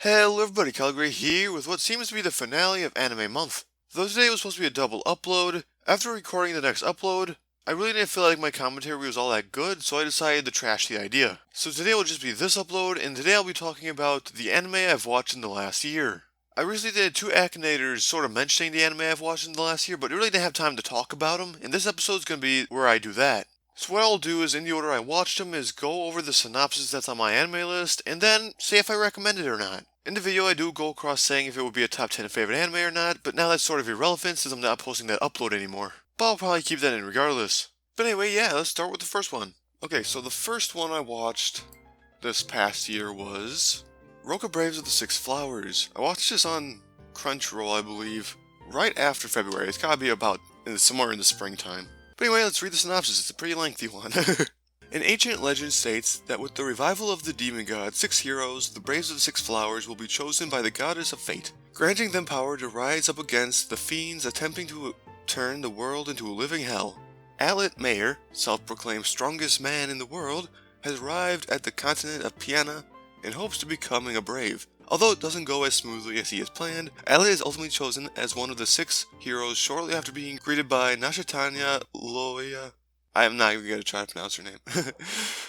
Hello everybody, KyleTheGreat here with what seems to be the finale of Anime Month. Though today was supposed to be a double upload, after recording the next upload, I really didn't feel like my commentary was all that good, so I decided to trash the idea. So today will just be this upload, and today I'll be talking about the anime I've watched in the last year. I recently did 2 Akinators sort of mentioning the anime I've watched in the last year, but I really didn't have time to talk about them, and this episode's going to be where I do that. So what I'll do is, in the order I watched them, is go over the synopsis that's on my anime list, and then say if I recommend it or not. In the video I do go across saying if it would be a top 10 favorite anime or not, but now that's sort of irrelevant since I'm not posting that upload anymore. But I'll probably keep that in regardless. But anyway, yeah, let's start with the first one. Okay, so the first one I watched this past year was Roka Braves of the Six Flowers. I watched this on Crunchyroll, I believe, right after February. It's gotta be about somewhere in the springtime. But anyway, let's read the synopsis. It's a pretty lengthy one. An ancient legend states that with the revival of the demon god, 6 heroes, the Braves of the Six Flowers, will be chosen by the goddess of fate, granting them power to rise up against the fiends attempting to turn the world into a living hell. Alit Mayer, self-proclaimed strongest man in the world, has arrived at the continent of Piana in hopes to becoming a brave. Although it doesn't go as smoothly as he has planned, Alit is ultimately chosen as one of the 6 heroes shortly after being greeted by Nashatanya Loya. I am not even going to try to pronounce her name.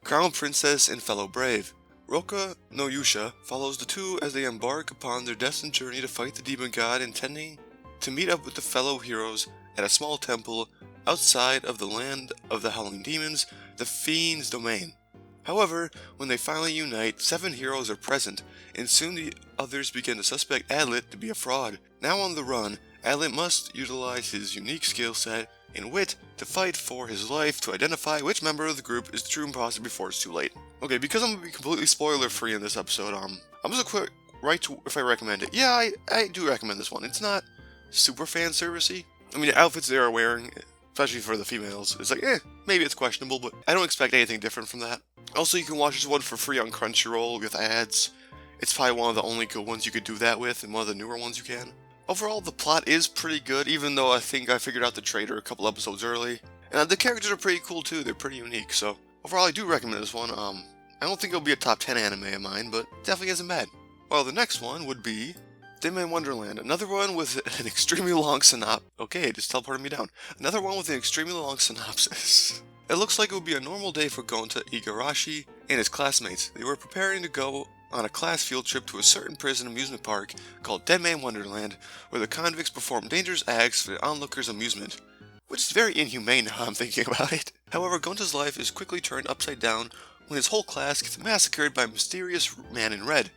Crown Princess and fellow brave. Roka no Yusha follows the two as they embark upon their destined journey to fight the demon god, intending to meet up with the fellow heroes at a small temple outside of the land of the howling demons, the fiend's domain. However, when they finally unite, 7 heroes are present, and soon the others begin to suspect Alit to be a fraud. Now on the run, Alit must utilize his unique skill set and wit to fight for his life to identify which member of the group is the true imposter before it's too late. Okay, because I'm going to be completely spoiler free in this episode, I'm just going to quit right to if I recommend it. Yeah, I do recommend this one. It's not super fan servicey. I mean, the outfits they are wearing, especially for the females, it's like, maybe it's questionable, but I don't expect anything different from that. Also, you can watch this one for free on Crunchyroll with ads. It's probably one of the only good ones you could do that with, and one of the newer ones you can. Overall, the plot is pretty good, even though I think I figured out the traitor a couple episodes early. And the characters are pretty cool too, they're pretty unique, so overall I do recommend this one. I don't think it'll be a top 10 anime of mine, but definitely isn't bad. Well, the next one would be Deadman Wonderland, another one with an extremely long synopsis. Okay, it just teleported me down. Another one with an extremely long synopsis. It looks like it would be a normal day for Gonta Igarashi and his classmates. They were preparing to go on a class field trip to a certain prison amusement park called Deadman Wonderland, where the convicts perform dangerous acts for the onlookers' amusement. Which is very inhumane now I'm thinking about it. However, Gonta's life is quickly turned upside down when his whole class gets massacred by a mysterious man in red.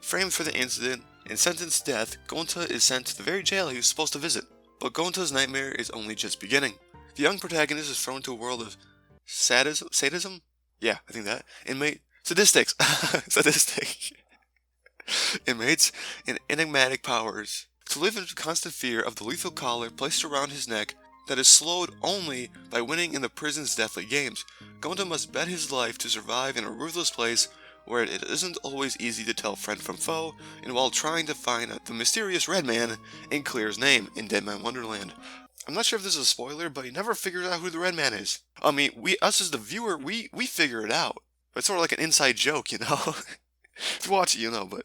Framed for the incident and sentenced to death, Gonta is sent to the very jail he was supposed to visit. But Gonta's nightmare is only just beginning. The young protagonist is thrown to a world of sadism? Yeah, I think that. Sadistics. Sadistic. Inmates and enigmatic powers. To live in constant fear of the lethal collar placed around his neck that is slowed only by winning in the prison's deathly games. Gonta must bet his life to survive in a ruthless place where it isn't always easy to tell friend from foe, and while trying to find the mysterious Red Man and clear his name in Deadman Wonderland. I'm not sure if this is a spoiler, but he never figures out who the Red Man is. I mean, us as the viewer, we figure it out. But it's sort of like an inside joke, you know? If you watch it, you know, but,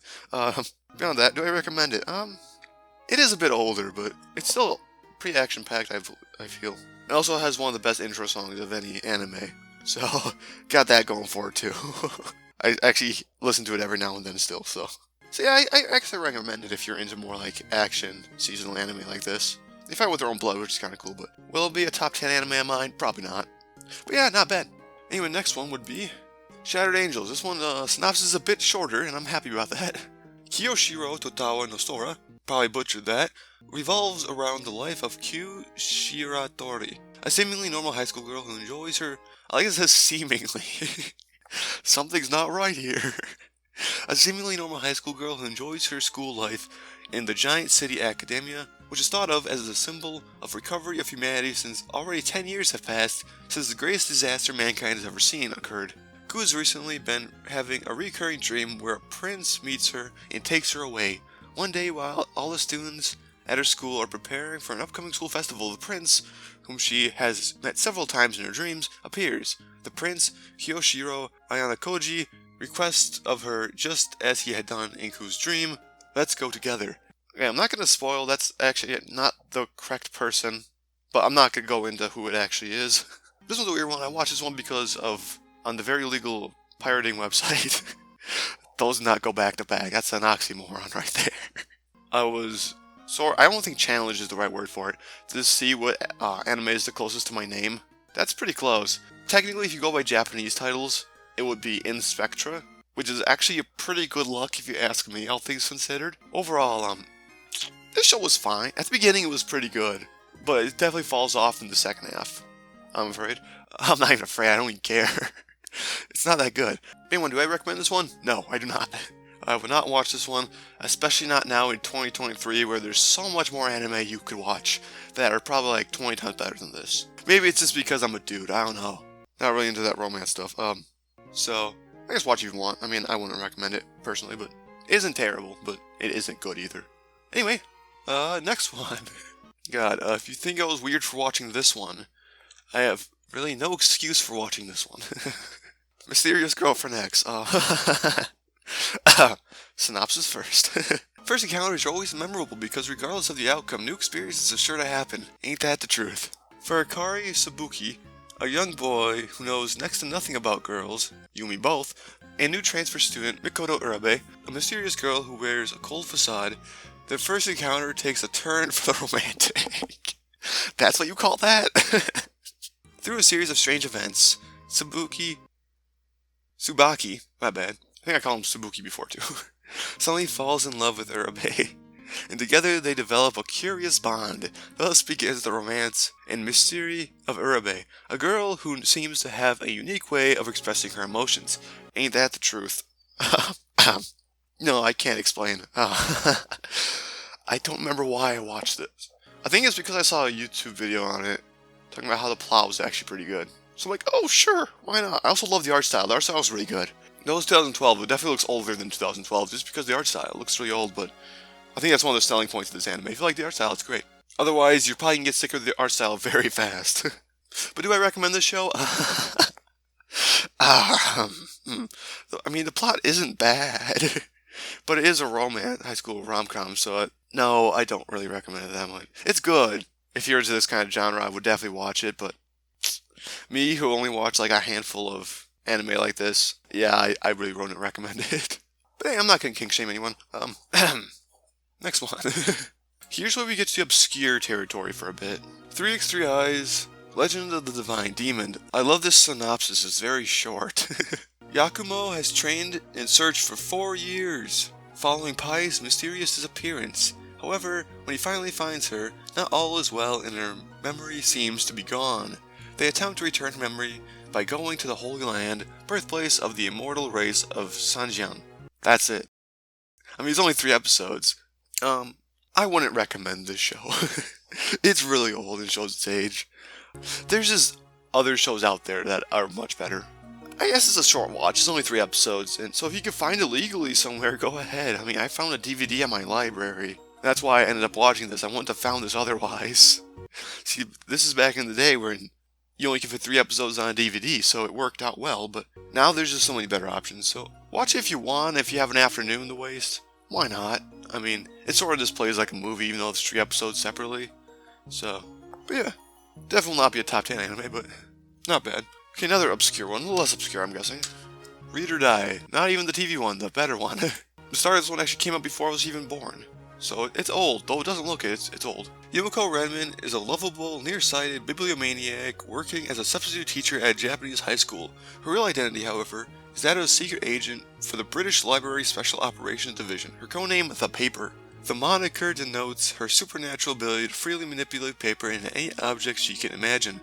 beyond that, do I recommend it? It is a bit older, but it's still pretty action-packed, I feel. It also has one of the best intro songs of any anime, so, got that going for it, too. I actually listen to it every now and then still, so. So yeah, I actually recommend it if you're into more, like, action, seasonal anime like this. They fight with their own blood, which is kind of cool, but will it be a top 10 anime of mine? Probably not. But yeah, not bad. Anyway, next one would be Shattered Angels. This one, synopsis is a bit shorter, and I'm happy about that. Kiyoshiro Totawa no Sora, probably butchered that, revolves around the life of Kyu Shiratori, a seemingly normal high school girl who enjoys her... I like it says seemingly. Something's not right here. A seemingly normal high school girl who enjoys her school life in the giant city academia, which is thought of as a symbol of recovery of humanity since already 10 years have passed since the greatest disaster mankind has ever seen occurred. Ku has recently been having a recurring dream where a prince meets her and takes her away. One day, while all the students at her school are preparing for an upcoming school festival, the prince, whom she has met several times in her dreams, appears. The prince, Kiyoshiro Ayanokoji, request of her just as he had done in Ku's dream, "Let's go together." Okay, I'm not going to spoil, that's actually not the correct person, but I'm not going to go into who it actually is. This one's a weird one. I watched this one because of, on the very legal pirating website, those not go back to back. That's an oxymoron right there. I don't think challenge is the right word for it, to see what anime is the closest to my name. That's pretty close. Technically, if you go by Japanese titles, it would be In Spectra, which is actually a pretty good luck if you ask me, all things considered. Overall, this show was fine. At the beginning, it was pretty good, but it definitely falls off in the second half, I'm afraid. I'm not even afraid, I don't even care. It's not that good. Anyone, do I recommend this one? No, I do not. I would not watch this one, especially not now in 2023 where there's so much more anime you could watch that are probably like 20 times better than this. Maybe it's just because I'm a dude, I don't know. Not really into that romance stuff. So, I guess watch it if you want. I mean, I wouldn't recommend it, personally, but it isn't terrible, but it isn't good either. Anyway, next one. God, if you think I was weird for watching this one, I have really no excuse for watching this one. Mysterious Girlfriend X. Synopsis first. First encounters are always memorable because regardless of the outcome, new experiences are sure to happen. Ain't that the truth? For Akari Sabuki, a young boy who knows next to nothing about girls, Yumi both, and new transfer student Mikoto Urabe, a mysterious girl who wears a cold facade, their first encounter takes a turn for the romantic. That's what you call that? Through a series of strange events, Tsubaki, my bad, I think I called him Tsubuki before too, suddenly falls in love with Urabe, and together they develop a curious bond. Thus begins the romance and mystery of Urabe, a girl who seems to have a unique way of expressing her emotions. Ain't that the truth? No, I can't explain. I don't remember why I watched this. I think it's because I saw a YouTube video on it, talking about how the plot was actually pretty good. So I'm like, oh sure, why not? I also love the art style. The art style is really good. No, it's 2012. It definitely looks older than 2012, just because the art style looks really old, but I think that's one of the selling points of this anime. If you like the art style, it's great. Otherwise, you're probably going to get sick of the art style very fast. But do I recommend this show? I mean, the plot isn't bad, but it is a high school rom-com, so no, I don't really recommend it that much. It's good. If you're into this kind of genre, I would definitely watch it, but me, who only watch like a handful of anime like this, yeah, I really wouldn't recommend it. But hey, I'm not gonna kink shame anyone. Next one. Here's where we get to the obscure territory for a bit. 3x3 Eyes, Legend of the Divine Demon. I love this synopsis, it's very short. Yakumo has trained and searched for 4 years, following Pai's mysterious disappearance. However, when he finally finds her, not all is well and her memory seems to be gone. They attempt to return her memory by going to the Holy Land, birthplace of the immortal race of Sanjian. That's it. I mean, it's only 3 episodes. I wouldn't recommend this show. It's really old and shows its age. There's just other shows out there that are much better. I guess it's a short watch, it's only 3 episodes, and so if you can find it legally somewhere, go ahead. I mean, I found a DVD at my library. That's why I ended up watching this. I wouldn't have found this otherwise. See, this is back in the day where you only can fit 3 episodes on a DVD, so it worked out well, but now there's just so many better options, so watch it if you want, if you have an afternoon to waste. Why not? I mean, it sort of just plays like a movie, even though it's 3 episodes separately. So, but yeah, definitely will not be a top 10 anime, but not bad. Okay, another obscure one, a little less obscure, I'm guessing. Read or Die. Not even the TV one, the better one. The start of this one actually came out before I was even born. So it's old, though it doesn't look it, it's old. Yumiko Renman is a lovable, nearsighted bibliomaniac working as a substitute teacher at a Japanese high school. Her real identity, however, is that of a secret agent for the British Library Special Operations Division, her codename The Paper. The moniker denotes her supernatural ability to freely manipulate paper into any object she can imagine,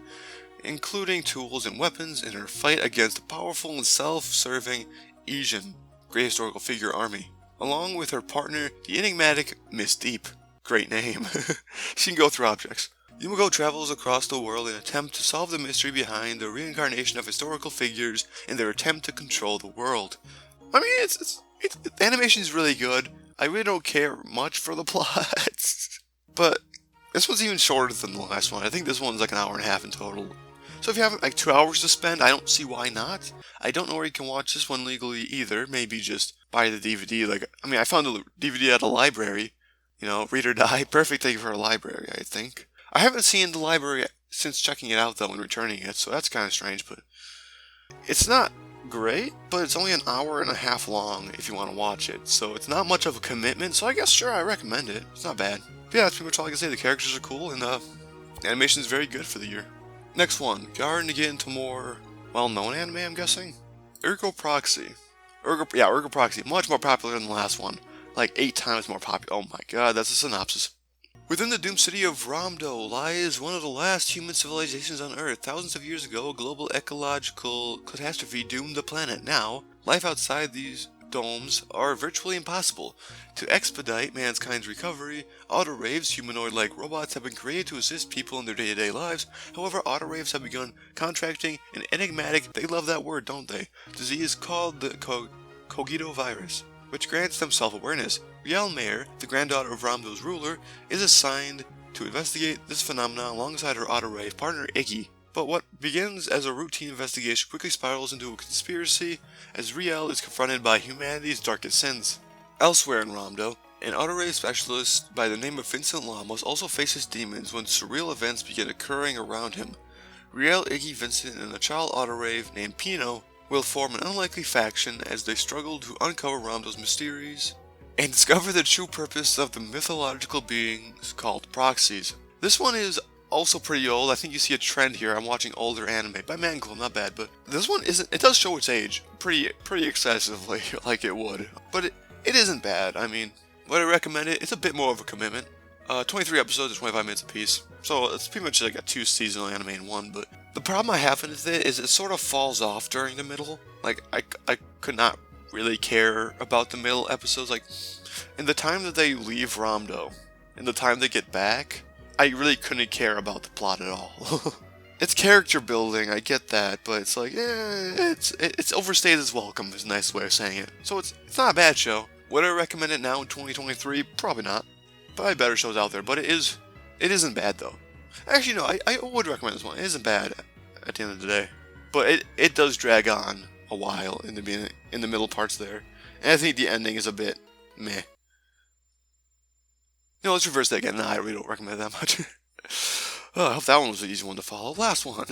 including tools and weapons in her fight against the powerful and self-serving Asian great historical figure army. Along with her partner, the enigmatic Miss Deep. Great name. She can go through objects. Yumiko travels across the world in an attempt to solve the mystery behind the reincarnation of historical figures in their attempt to control the world. I mean, the animation is really good. I really don't care much for the plots. But this one's even shorter than the last one. I think this one's like an hour and a half in total. So if you have like 2 hours to spend, I don't see why not. I don't know where you can watch this one legally either. Maybe just buy the DVD. I found the DVD at a library. You know, read or die. Perfect thing for a library, I think. I haven't seen the library since checking it out though and returning it, so that's kind of strange. But it's not great, but it's only an hour and a half long if you want to watch it. So it's not much of a commitment. So I guess sure, I recommend it. It's not bad. But yeah, that's pretty much all I can say. The characters are cool and the animation is very good for the year. Next one, starting to get into more well-known anime, I'm guessing. Ergo Proxy. Ergo Proxy, much more popular than the last one. Like 8 times more popular. Oh my god, that's a synopsis. Within the doomed city of Ramdo lies one of the last human civilizations on Earth. Thousands of years ago, a global ecological catastrophe doomed the planet. Now, life outside these domes are virtually impossible. To expedite mankind's recovery, autoraves, humanoid-like robots, have been created to assist people in their day-to-day lives. However, autoraves have begun contracting an enigmatic, they love that word, don't they, disease called the Cogito virus, which grants them self-awareness. Riel Mayer, the granddaughter of Ramdo's ruler, is assigned to investigate this phenomenon alongside her autorave partner Iggy. But what begins as a routine investigation quickly spirals into a conspiracy as Riel is confronted by humanity's darkest sins. Elsewhere in Ramdo, an autorave specialist by the name of Vincent Lamos also faces demons when surreal events begin occurring around him. Riel, Iggy, Vincent, and a child autorave named Pino will form an unlikely faction as they struggle to uncover Ramdo's mysteries and discover the true purpose of the mythological beings called proxies. This one is also pretty old. I think you see a trend here. I'm watching older anime by Mangle, not bad, but this one isn't. It does show its age pretty excessively, like it would, but it isn't bad. I mean, would I recommend it? It's a bit more of a commitment. 23 episodes, 25 minutes apiece, so it's pretty much like a 2 seasonal anime in one. But the problem I have with it is it sort of falls off during the middle. Like I could not really care about the middle episodes. Like in the time that they leave Ramdo, and the time they get back, I really couldn't care about the plot at all. It's character building, I get that, but it's like, it's overstayed its welcome is a nice way of saying it. So it's not a bad show. Would I recommend it now in 2023? Probably not. Probably better shows out there, but it isn't bad though. Actually, no, I would recommend this one. It isn't bad at the end of the day, but it does drag on a while in the middle parts there, and I think the ending is a bit meh. No, let's reverse that again. Nah, I really don't recommend it that much. I hope that one was an easy one to follow. Last one.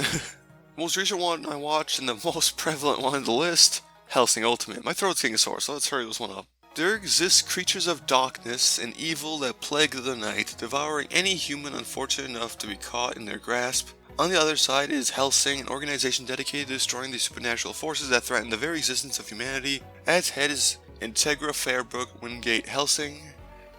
Most recent one I watched and the most prevalent one on the list, Hellsing Ultimate. My throat's getting sore, so let's hurry this one up. There exist creatures of darkness and evil that plague the night, devouring any human unfortunate enough to be caught in their grasp. On the other side is Hellsing, an organization dedicated to destroying these supernatural forces that threaten the very existence of humanity. At its head is Integra Fairbrook Wingate Hellsing,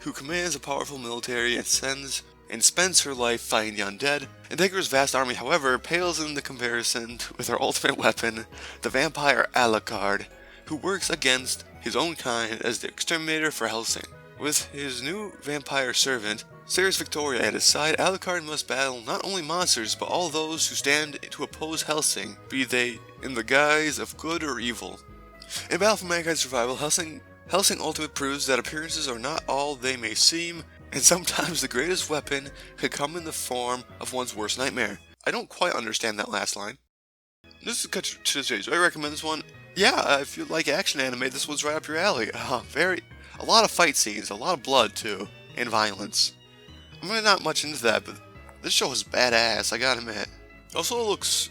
who commands a powerful military and spends her life fighting the undead. Integra's vast army, however, pales in the comparison with her ultimate weapon, the vampire Alucard, who works against his own kind as the exterminator for Hellsing. With his new vampire servant, Ceres Victoria at his side, Alucard must battle not only monsters, but all those who stand to oppose Hellsing, be they in the guise of good or evil. In Battle for Mankind's Survival, Hellsing Ultimate proves that appearances are not all they may seem, and sometimes the greatest weapon could come in the form of one's worst nightmare. I don't quite understand that last line. This is cut to the chase. Do I recommend this one? Yeah, if you like action anime, this one's right up your alley. A lot of fight scenes, a lot of blood too, and violence. I'm really not much into that, but this show is badass, I gotta admit. Also, it looks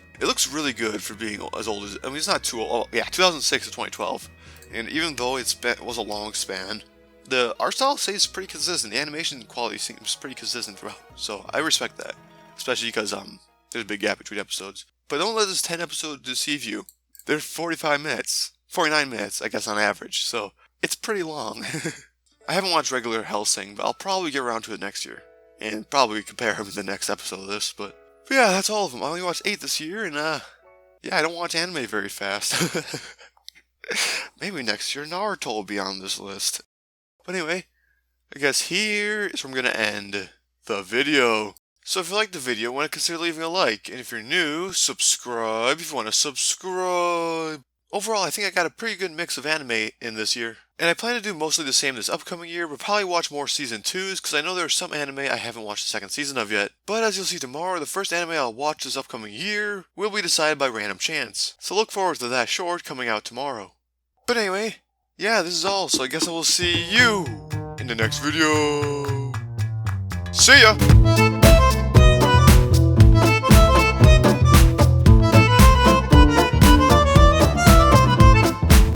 really good for being as old as, I mean, it's not too old. Oh, yeah, 2006 to 2012. And even though it was a long span, the art style stays pretty consistent. The animation quality seems pretty consistent throughout. So I respect that, especially because there's a big gap between episodes. But don't let this 10 episode deceive you. They're 49 minutes, I guess on average. So it's pretty long. I haven't watched regular Hellsing, but I'll probably get around to it next year and probably compare them in the next episode of this. But yeah, that's all of them. I only watched 8 this year, and yeah, I don't watch anime very fast. Maybe next year Naruto will be on this list. But anyway, I guess here is where I'm going to end the video. So if you liked the video, want to consider leaving a like. And if you're new, subscribe if you want to subscribe. Overall, I think I got a pretty good mix of anime in this year. And I plan to do mostly the same this upcoming year, but probably watch more season 2s, because I know there are some anime I haven't watched the second season of yet. But as you'll see tomorrow, the first anime I'll watch this upcoming year will be decided by random chance. So look forward to that short coming out tomorrow. But anyway, yeah, this is all, so I guess I will see you in the next video. See ya!